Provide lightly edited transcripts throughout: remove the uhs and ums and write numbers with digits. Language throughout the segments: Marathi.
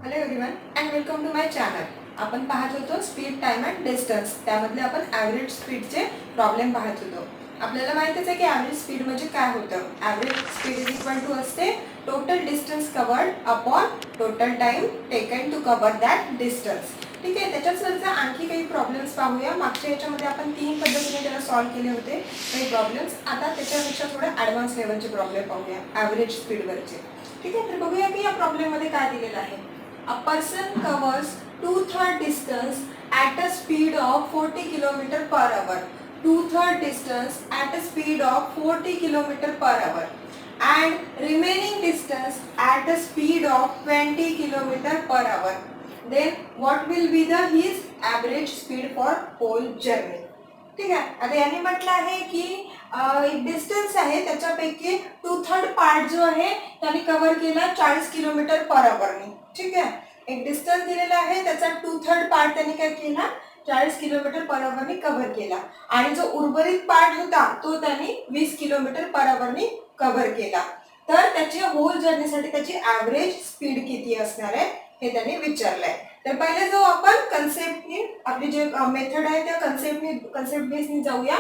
Hello everyone and welcome to my channel. आपण पाहत होतो स्पीड, टाइम अँड डिस्टन्स. त्यामधले आपण ॲव्हरेज स्पीडचे प्रॉब्लेम पाहत होतो. आपल्याला माहितीच आहे की ॲव्हरेज स्पीड म्हणजे काय होतं. Average speed is equal to असते total distance covered upon total time taken to cover that distance. ठीक आहे, त्याच्यासरचा आणखी काही प्रॉब्लेम्स पाहूया. मागच्या याच्यामध्ये आपण 3 पद्धतीने त्याला सॉल्व्ह केले होते काही प्रॉब्लेम्स. आता त्याच्यापेक्षा थोडे ॲडव्हान्स लेवलचे प्रॉब्लेम पाहूया ॲव्हरेज स्पीडवरचे. ठीक आहे, तर बघूया की या प्रॉब्लेममध्ये काय दिलेलं आहे. A person covers 2/3 distance at a speed of 40 km per hour. 2/3 distance at a speed of 40 km per hour and remaining distance at a speed of 20 km per hour. Then what will be the his average speed for whole journey? ठीक आहे, आता यांनी म्हटलं आहे की एक डिस्टन्स आहे त्याच्यापैकी 2/3 पार्ट जो आहे त्यांनी कव्हर केला 40 किलोमीटर पर आवरने. ठीक आहे, एक डिस्टन्स दिलेला आहे त्याचा 2/3 पार्ट त्यांनी काय केला 40 किलोमीटर पर आवरने कव्हर केला आणि जो उर्वरित पार्ट होता तो त्यांनी 20 किलोमीटर पर आवरने कव्हर केला. तर त्याच्या होल जर्नीसाठी त्याची ॲव्हरेज स्पीड किती असणार आहे हे त्यांनी विचारलंय. तर पहिले जो आपण कन्सेप्टनी आपली जे मेथड आहे त्या कन्सेप्ट बेसनी जाऊया.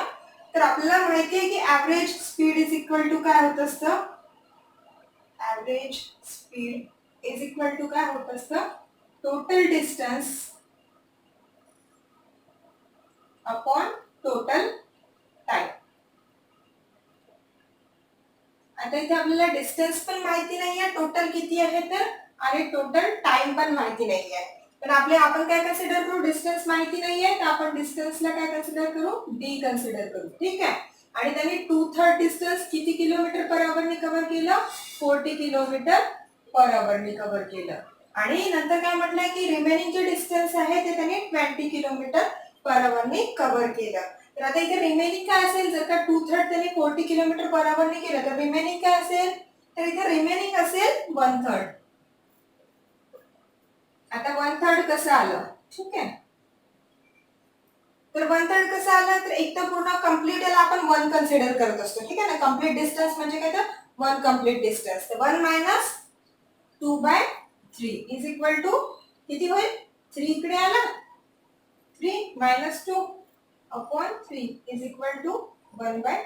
तर आपल्याला माहिती आहे की average speed is equal to काय होत असतं. Average speed is equal to काय होत असतं total distance upon total time. आता इथे आपल्याला डिस्टन्स पण माहिती नाहीये टोटल किती आहे तर, आणि टोटल टाइम पण माहिती नाहीये. पण आपण काय कन्सिडर करू, डिस्टन्स माहिती नाहीये तर आपण डिस्टन्सला काय कन्सिडर करू, डी कन्सिडर करू. ठीक आहे, आणि त्यांनी 2/3 डिस्टन्स किती किलोमीटर पर आवरने कव्हर केलं, 40 किलोमीटर पर आवरने कव्हर केलं. आणि नंतर काय म्हटलंय की रिमेनिंग जे डिस्टन्स आहे ते त्यांनी 20 किलोमीटर पर आवरने कव्हर केलं. तर आता इथे रिमेनिंग काय असेल, जर का 2/3 त्यांनी 40 किलोमीटर पर आवरने केलं तर रिमेनिंग काय असेल, तर इथे रिमेनिंग असेल 1/3. आता 1/3 कसं आलं, ठीक आहे, तर 1/3 कसं आलं तर एक तर पूर्ण कंप्लीट याला आपण 1 कन्सिडर करत असतो. ठीक आहे ना, कंप्लीट डिस्टन्स म्हणजे काय तर 1 कंप्लीट डिस्टन्स. तर 1 मायनस 2/3 इज इक्वल टू किती होईल, 3 इकडे आला, 3 minus 2 upon 3 is equal to 1/3.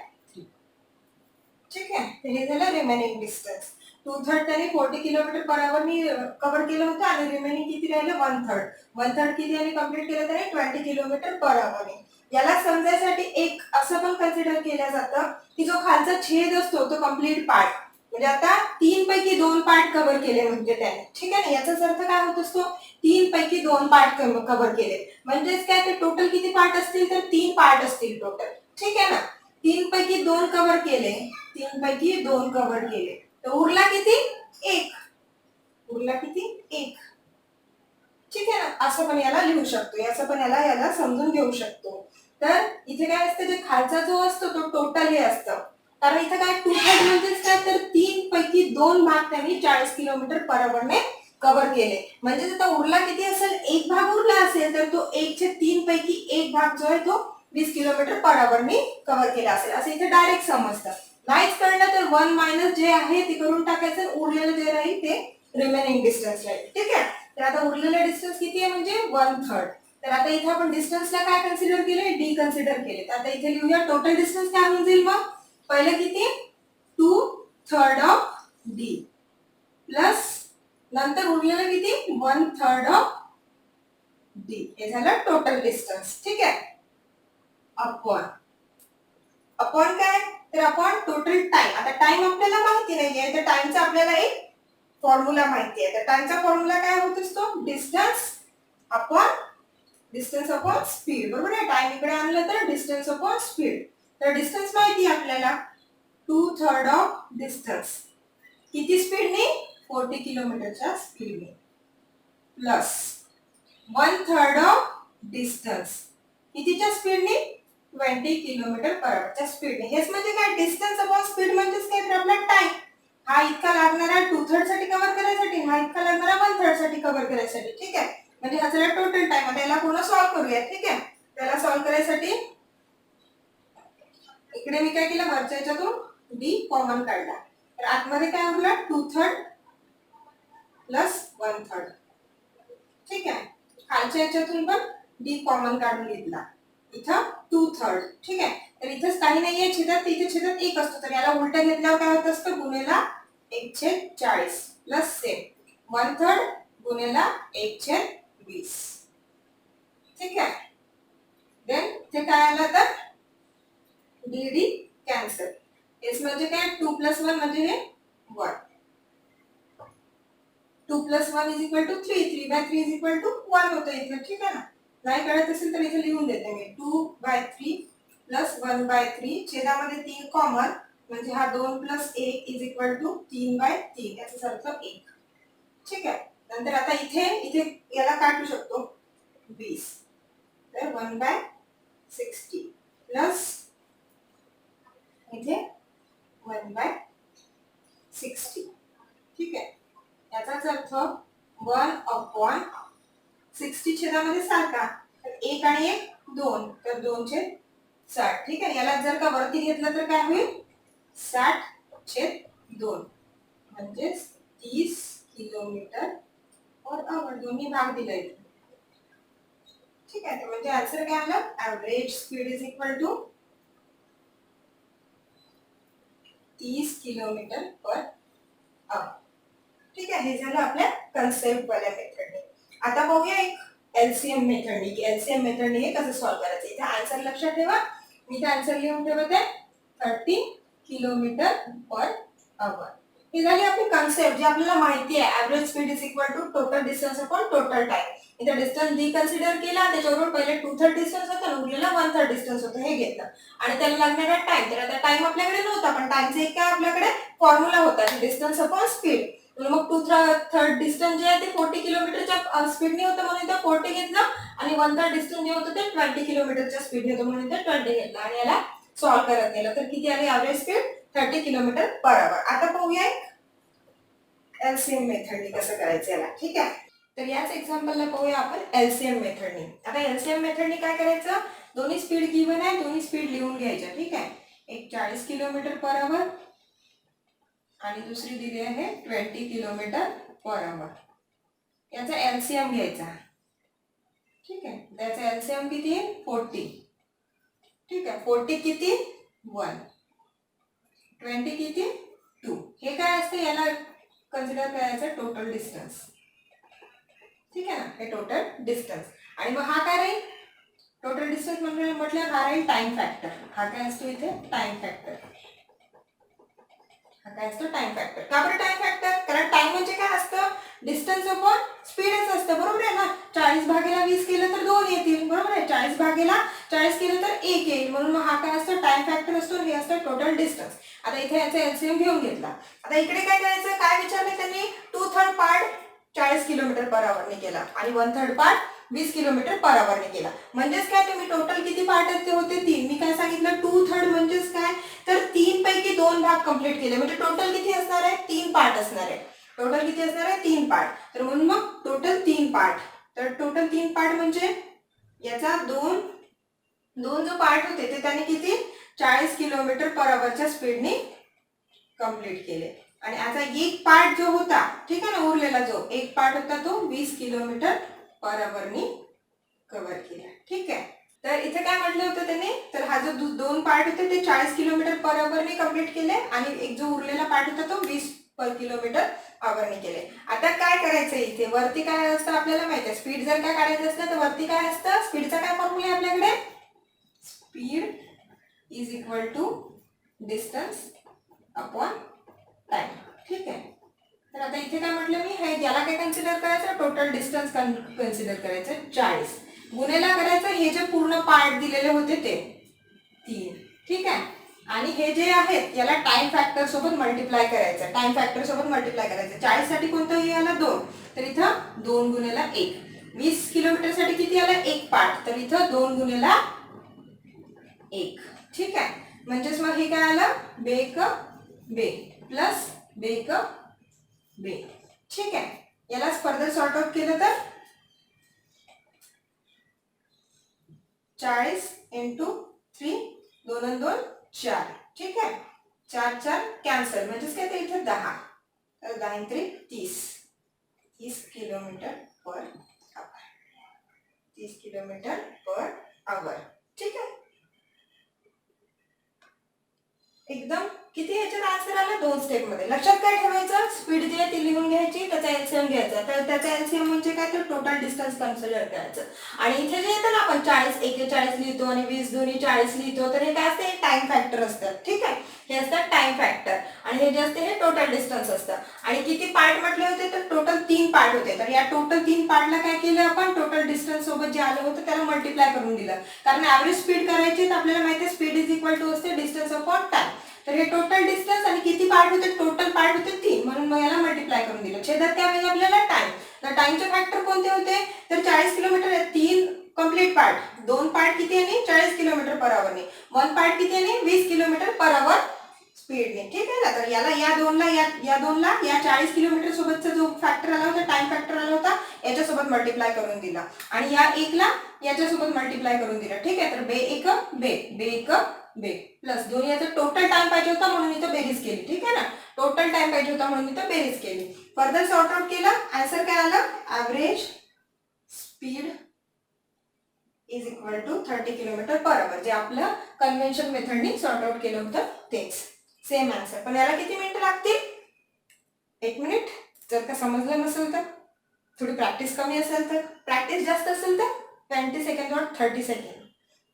ठीक आहे, तर हे झालं रिमेनिंग डिस्टन्स. 2/3 त्याने 40 किलोमीटर पर आवरनी कव्हर केलं होतं आणि रिमेनिंग किती राहिलं 1/3. 1/3 किती यांनी कंप्लीट केलं त्याने 20 किलोमीटर पर आवरने. याला समजायसाठी एक असं पण कन्सिडर केलं जातं की जो खालचा छेद असतो तो कंप्लीट पार्ट, म्हणजे आता 3 पैकी 2 पार्ट कव्हर केले म्हणजे त्याने. ठीक आहे ना, याचाच अर्थ काय होत असतो, 3 पैकी 2 पार्ट कव्हर केले म्हणजेच काय, ते टोटल किती पार्ट असतील तर 3 पार्ट असतील टोटल. ठीक आहे ना, 3 पैकी 2 कव्हर केले, 3 पैकी 2 कव्हर केले तर उरला किती, 1. उरला किती, 1. ठीक आहे ना, असं पण याला लिहू शकतो, याचं पण याला समजून घेऊ शकतो. तर इथे काय असतं, जे खालचा जो असतो तो टोटल हे असतं, कारण इथे काय 2/3 म्हणजेच काय तर 3 पैकी 2 भाग त्यांनी 40 किलोमीटर पर आवरने कव्हर केले. म्हणजे आता उरला किती असेल, 1 भाग उरला असेल तर तो 1/3 पैकी 1 भाग जो आहे तो 20 किलोमीटर पर आवरने कव्हर केला असेल, असं इथे डायरेक्ट समजतं. नाहीच कळलं तर 1 मायनस जे आहे ते करून टाकायचं, उरलेलं जे राहील ते रिमेनिंग डिस्टन्स राहील. ठीक आहे, तर आता उरलेलं डिस्टन्स किती आहे म्हणजे 1/3. तर आता इथे आपण डिस्टन्सला काय कन्सिडर केले, डी कन्सिडर केले. तर आता इथे लिहूया टोटल डिस्टन्स काय होऊन जाईल, मग पहिलं किती 2/3 ऑफ डी प्लस नंतर उरलेलं किती 1/3 ऑफ डी, हे झालं टोटल डिस्टन्स. ठीक आहे, अपॉन अपॉन काय, तर अपॉन टोटल टाइम. आता टाइम आपल्याला माहिती नाहीये तर टाइमचा आपल्याला एक फॉर्म्युला माहिती आहे. तर टाइमचा फॉर्म्युला काय होत असतो, डिस्टन्स अपॉन स्पीड. बरोबर आहे, टाइम इकडे आणलं तर डिस्टन्स अपॉन स्पीड. तर डिस्टन्स माहिती आहे आपल्याला 2/3 ऑफ डिस्टन्स किती स्पीडने 40 किलोमीटरच्या स्पीडने प्लस 1/3 ऑफ डिस्टन्स कितीच्या स्पीडने 20 किलोमीटर पर आवरच्या स्पीडने. हेच म्हणजे काय, डिस्टन्स अपॉन स्पीड म्हणजेच काय तर आपला टाइम. हा इतका लागणारा 2/3 साठी कव्हर करायसाठी, हा इतका लागणारा 1/3 साठी कव्हर करायसाठी. ठीक आहे, म्हणजे हा झाला टोटल टाइम. आता याला पूर्ण सॉल्व्ह करूया. ठीक आहे, त्याला सॉल्व्ह करायसाठी इकडे मी काय केलं, वरच्या याच्यातून डी कॉमन काढला तर आतमध्ये काय उरला 2/3 प्लस 1/3. खालच्या याच्यातून पण d कॉमन काढून घेतला, इथं 2/3. ठीक आहे, तर इथंच काही नाहीये छेदात, इथे छेदात 1 असतो, तर याला उलटा घेतल्यावर काय होत असतं, गुणेला 1/40 प्लस सेम 1/3 गुणेला 1/20. ठीक आहे, देन ते काय आलं तर dd कॅन्सल. एस म्हणजे काय 2 + 1 म्हणजे हे 1. 2 + 1 = 3. 3/3 = 1 होतं इथं. ठीक आहे ना, नाही कळत असेल तर इथे लिहून देते मी. 2/3 + 1/3 छेदामध्ये 3 कॉमन म्हणजे हा 2 + 1 = 3/3 याचा अर्थ 1. ठीक आहे, नंतर आता इथे याला काढू शकतो 20, तर 1/60 प्लस इथे 1/60. ठीक आहे, याचाच अर्थ 1/60 छेदामध्ये सारखा, तर 1 आणि 1 2, तर 2/60. ठीक आहे, याला जर का वरती घेतलं तर काय होईल 60/2 म्हणजे 30 km/h. दोन्ही भाग दिले. ठीक आहे, म्हणजे आन्सर काय आलं, ॲव्हरेज स्पीड = 30 km/h. ठीक आहे, हे झालं आपल्या कन्सेप्ट वाल्या मेथडने. आता बघूया एक एलसीएम मेथडने, की एलसीएम मेथडने हे कसं सॉल्व्ह करायचं. इथे आन्सर लक्षात ठेवा, मी इथे आन्सर लिहून ठेवत आहे 30 km/h. ही झाली आपली कन्सेप्ट, जी आपल्याला माहिती आहे. Average speed = total distance upon total time. इथे डिस्टन्स डी कन्सिडर केला, त्याच्यावर पहिले 2/3 डिस्टन्स होता, उरलेला 1/3 डिस्टन्स होतं, हे घेतलं. आणि त्याला लागणारा टाइम, तर आता टाइम आपल्याकडे नव्हता, पण टाइमचा एक काय आपल्याकडे फॉर्म्युला होता, डिस्टन्स अपॉन स्पीड. मग 2/3 डिस्टन्स जे आहे ते 40 किलोमीटरच्या स्पीडने होतं म्हणून इथं 40 घेतलं, आणि 1/3 डिस्टन्स जे होतं ते 20 किलोमीटरच्या स्पीडने होतं म्हणून इथं 20 घेतलं, आणि याला सॉल्व्ह करत गेलं तर किती आली ॲव्हरेज स्पीड 30 km/h. आता पाहूया एलसीएम मेथडने कसं करायचं याला. ठीक आहे, तर याच एक्झाम्पलला पाहूया आपण एलसीएम मेथडने. आता एलसीएम मेथडने काय करायचं, दोन्ही स्पीड गिवन आहे, दोन्ही स्पीड लिहून घ्यायच्या. ठीक आहे, एक 40 km/h आणि दुसरी दिली आहे 20 km/h. याचा एलसीएम घ्यायचा. ठीक आहे, त्याचा एलसीएम किती आहे 40. ठीक आहे, 40 किती 1, 20 किती 2. हे काय असतं, याला कन्सिडर करायचं टोटल डिस्टन्स. ठीक आहे ना, हे टोटल डिस्टन्स. आणि मग हा काय राहील, टोटल डिस्टन्स म्हटलं हा राहील टाइम फॅक्टर. हा काय असतो इथे टाइम फॅक्टर. हा काय असतो टाइम फॅक्टर. का बरं टाइम फॅक्टर, कारण टाइम म्हणजे काय असतं, डिस्टन्स अपॉन स्पीडच असतं. बरोबर आहे ना, 40/20 केलं तर 2 येतील. बरोबर आहे, 40/40 केलं तर 1 येईल. म्हणून मग हा काय असतो टाइम फॅक्टर असतो, हे असतं टोटल डिस्टन्स. आता इथे याचा एलसीएम घेऊन घेतला. आता इकडे काय करायचं, काय विचारलं त्यांनी, 2/3 पार्ट 40 km/h ने केला आणि 1/3 पार्ट 20 km/h ने केला. म्हणजेच काय, तुम्ही टोटल किती पार्ट आहेत ते होते 3. मी काय सांगितलं 2/3 म्हणजेच काय, तर 3 पैकी 2 भाग कंप्लीट केले, म्हणजे टोटल किती असणार आहे 3 पार्ट असणार आहे. टोटल किती असणार आहे 3 पार्ट. तर म्हणून मग टोटल 3 पार्ट. तर टोटल 3 पार्ट म्हणजे याचा दोन जो पार्ट होते ते त्याने किती 40 km/h स्पीडने कंप्लीट केले. आणि आता एक पार्ट जो होता, ठीक आहे ना, उरलेला जो एक पार्ट होता तो 20 km/h ने कव्हर केला. ठीक आहे, तर इथे काय म्हटलं होतं त्याने, तर हा जो 2 पार्ट होते ते 40 km/h ने कंप्लीट केले, आणि एक जो उरलेला पार्ट होता तो 20 km/h ने केले. आता काय करायचं, इथे वरती काय असतं आपल्याला माहिती आहे, स्पीड जर काय काढायचं असतं तर वरती काय असतं, स्पीडचा काय फॉर्म्युला आहे आपल्याकडे, स्पीड = डिस्टन्स अपॉन टाइम. ठीक आहे, तर आता इथे काय म्हटलं मी, हे याला काय कन्सिडर करायचं, टोटल डिस्टन्स कन्सिडर करायचं 40 गुणेला करायचं हे जे पूर्ण पार्ट दिलेले होते ते 3. ठीक आहे, आणि हे जे आहेत याला टाइम फॅक्टर सोबत मल्टिप्लाय करायचं. टाइम फॅक्टर सोबत मल्टिप्लाय करायचं. 40 साठी कोणतं आलं 2, तर इथं 2 गुणेला 1. 20 किलोमीटर साठी किती आलं 1 पार्ट, तर इथं 2 गुणेला 1. ठीक आहे, म्हणजेच मग हे काय आलं बेक बे प्लस बेक बे. ठीक आहे, याला फर्दर सॉर्ट आउट केलं तर 40 × 3 2 आणि 2 4. ठीक आहे, 4 4 कॅन्सल, म्हणजेच काय ते इथे 10, तर 10 × 3 30 km/h. किलोमीटर पर आवर. ठीक आहे. एकदम किती ह्याच्यात आन्सर आला 2 स्टेप मध्ये. लक्षात काय ठेवायचं, स्पीड जी आहे ती लिहून घ्यायची, त्याचा एलसीएम घ्यायचा. तर त्याचा एलसीएम म्हणजे काय, तर टोटल डिस्टन्स कन्सिडर करायचं. आणि इथे जे येतं ना आपण 40 41 लिहितो आणि 20 दोन्ही 40 लिहितो, तर हे काय असते, टाइम फॅक्टर असतात. ठीक आहे, हे असतात टाइम फॅक्टर. आणि हे जे असते हे टोटल डिस्टन्स असतं. आणि किती पार्ट म्हटले होते, तर टोटल 3 पार्ट होते. तर या टोटल 3 पार्टला काय केलं आपण, टोटल डिस्टन्स सोबत जे आलं होतं त्याला मल्टिप्लाय करून दिलं. कारण ऍव्हरेज स्पीड करायची तर आपल्याला माहिती आहे स्पीड इज इक्वल टू असते डिस्टन्स अपॉन टाइम. तर हे टोटल डिस्टन्स आणि किती पार्ट होते, टोटल पार्ट होते 3, म्हणून मग याला मल्टिप्लाय करून दिलं. छेदात काय पाहिजे आपल्याला, टाइम. तर टाइमचे फॅक्टर कोणते होते, तर 40 किलोमीटर, 3 कंप्लीट पार्ट, 2 पार्ट किती आहे 40 किलोमीटर पर आवरने, 1 पार्ट किती आहे 20 किलोमीटर पर आवर स्पीडने. ठीक आहे ना. तर याला या दोनला या 40 किलोमीटर सोबतचा जो फॅक्टर आला होता, टाइम फॅक्टर आला होता, याच्यासोबत मल्टिप्लाय करून दिला. आणि या एकला याच्यासोबत मल्टिप्लाय करून दिला. ठीक आहे. तर बे एक बे प्लस दोन्ही याचा टोटल टाइम पाहिजे होता म्हणून इथं बेरीज केली. ठीक आहे ना, टोटल टाइम पाहिजे होता म्हणून इथं बेरीज केली. फर्दर सॉर्ट आउट केलं, आन्सर काय आलं, average speed is equal to 30 kilometre per hour. जे आपलं कन्व्हेन्शन मेथडनी सॉर्ट आउट केलं होतं तेच सेम आन्सर. पण याला किती मिनिटं लागतील, 1 मिनिट. जर का समजलं नसेल तर, थोडी प्रॅक्टिस कमी असेल तर, प्रॅक्टिस जास्त असेल तर 20 सेकंड और 30 सेकंड.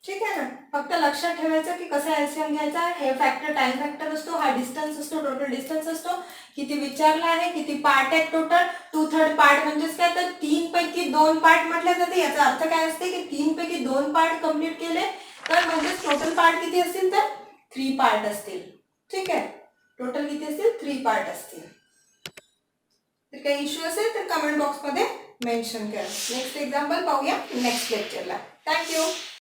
ठीक आहे ना. फक्त लक्षात ठेवायचं की कसं एलसीएम घ्यायचा. हे फॅक्टर टाइम फॅक्टर असतो, हा डिस्टन्स असतो, टोटल डिस्टन्स असतो, किती विचारला आहे, किती पार्ट आहेत टोटल, 2/3 पार्ट म्हणजेच काय, तर 3 पैकी 2 पार्ट म्हटले जाते. याचा अर्थ काय असते की 3 पैकी 2 पार्ट कंप्लीट केले तर म्हणजे टोटल पार्ट किती असतील, तर 3 पार्ट असतील. ठीक आहे, टोटल किती असतील, 3 पार्ट असतील. तर काही इश्यू असेल तर कमेंट बॉक्स मध्ये मेन्शन करा. नेक्स्ट एक्झाम्पल पाहूया नेक्स्ट लेक्चरला. थँक्यू.